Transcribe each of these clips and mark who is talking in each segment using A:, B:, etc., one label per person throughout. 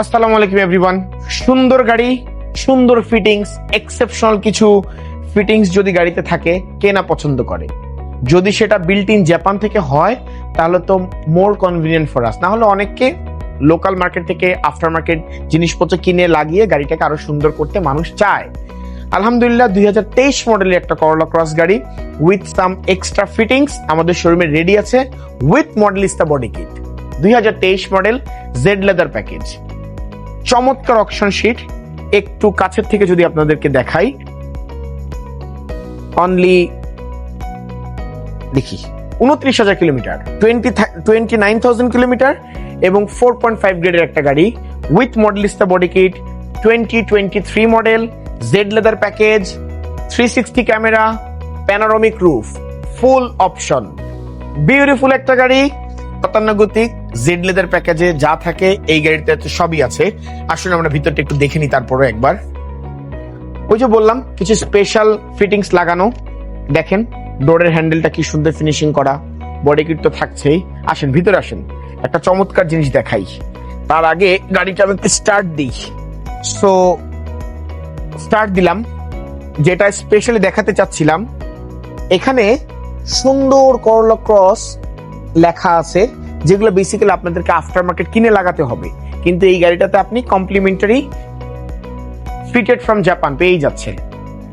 A: আসসালামু আলাইকুম এভরিওয়ান। সুন্দর গাড়ি, সুন্দর ফিটিংস, এক্সেপশনাল কিছু ফিটিংস যদি গাড়িতে থাকে, কে না পছন্দ করে? যদি সেটা বিল্ট ইন জাপান থেকে হয় তাহলে তো মোর কনভিনিয়েন্ট ফর আস। না হলে অনেককে লোকাল মার্কেট থেকে আফটার মার্কেট জিনিসপত্র কিনে লাগিয়ে গাড়িটাকে আরো সুন্দর করতে মানুষ চায়। আলহামদুলিল্লাহ 2023 মডেলের একটা করলা ক্রস গাড়ি উইথ সাম এক্সট্রা ফিটিংস আমাদের শোরুমে রেডি আছে with Modellista body kit. 2023 model Z leather package, চমৎকার অকশন শিট। একটু কাছের থেকে যদি আপনাদেরকে দেখাই, অনলি দেখি 29,000 কিলোমিটার, 29,000 কিলোমিটার এবং 4.5 গ্রেডের একটা গাড়ি with Modellista body kit, 2023 model, Z leather package, 360 camera, panoramic roof, full option, beautiful একটা গাড়ি। গতানুগতিক জেড লেদার প্যাকেজে যা থাকে এই গাড়িতে সবই আছে। আসুন আমরা ভিতরটা একটু দেখে নিই তারপরে একবার। ওই যে বললাম কিছু স্পেশাল ফিটিংস লাগানো, দেখেন ডোরের হ্যান্ডেলটা কি সুন্দর ফিনিশিং করা, বডি কিট তো থাকছেই। আসেন ভিতরে আসেন, একটা চমৎকার জিনিস দেখাই। তার আগে গাড়িটা আমি স্টার্ট দিই। সো স্টার্ট দিলাম, যেটা স্পেশালি দেখাতে চাচ্ছিলাম, এখানে সুন্দর করলা ক্রস লেখা আছে, যেগুলো বেসিক্যালি আপনাদেরকে আফটার মার্কেট কিনে লাগাতে হবে, কিন্তু এই গাড়িটাতে আপনি কমপ্লিমেন্টারি ফিটেড ফ্রম জাপান পেয়ে যাচ্ছে।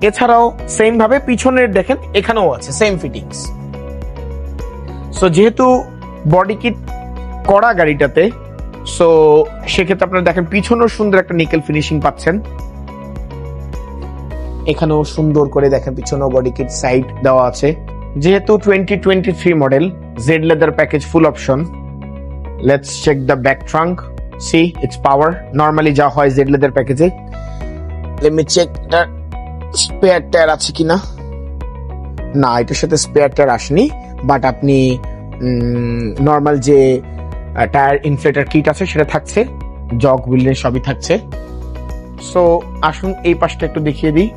A: এছাড়াও সেম ভাবে পিছনের দেখেন এখানেও আছে সেম ফিটিংস। সো যেহেতু বডি কিট করা গাড়িটাতে, সো সেক্ষেত্রে আপনারা দেখেন পিছনেও সুন্দর একটা নিকেল ফিনিশিং পাচ্ছেন। এখানেও সুন্দর করে দেখেন পিছনেও বডি কিট সাইড দেওয়া আছে। যেহেতু 2023 model, Z leather package, full option. Let's check the back trunk, see it's power. Normally যা হয় জেড লেদার প্যাকেজে। Let me check the spare tyre আছে কিনা। না, এটার সাথে স্পেয়ার টায়ার আসেনি, বাট আপনি নর্মাল যে টায়ার ইনফ্লেটার কিট আছে সেটা থাকছে, জগ হুইলের সবই থাকছে। সো আসুন এই পাশটা একটু দেখিয়ে দিই।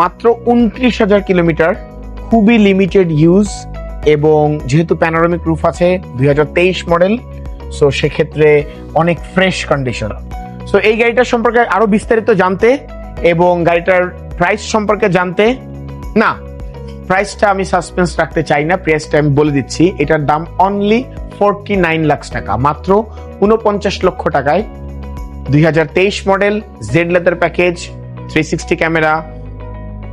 A: মাত্র 29,000 কিলোমিটার, খুবই লিমিটেড ইউজ, এবং যেহেতু প্যানোরামিক রুফ আছে, 2023 মডেল, সো সেক্ষেত্রে অনেক ফ্রেশ কন্ডিশন। সো এই গাড়িটার সম্পর্কে আরো বিস্তারিত জানতে এবং গাড়িটার প্রাইস সম্পর্কে জানতে, না প্রাইসটা আমি সাসপেন্স রাখতে চাই না, প্রাইসটা আমি বলে দিচ্ছি। এটার দাম অনলি 49 লাখ টাকা, মাত্র 49 লক্ষ টাকায় 2023 model Z leather package, 360 camera,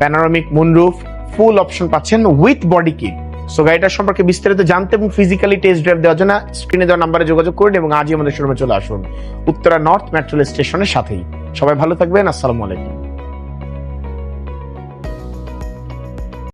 A: panoramic moonroof, full option পাচ্ছেন উইথ বডি কিট। সো গাড়িটার সম্পর্কে বিস্তারিত জানতে এবং ফিজিক্যালি টেস্ট ড্রাইভ দেওয়ার জন্য স্ক্রিনে দেওয়া নাম্বারে যোগাযোগ করুন এবং আজই আমাদের শোরুমে চলে আসুন, উত্তরা নর্থ মেট্রো স্টেশনের সাথেই। সবাই ভালো থাকবেন, আসসালামু আলাইকুম।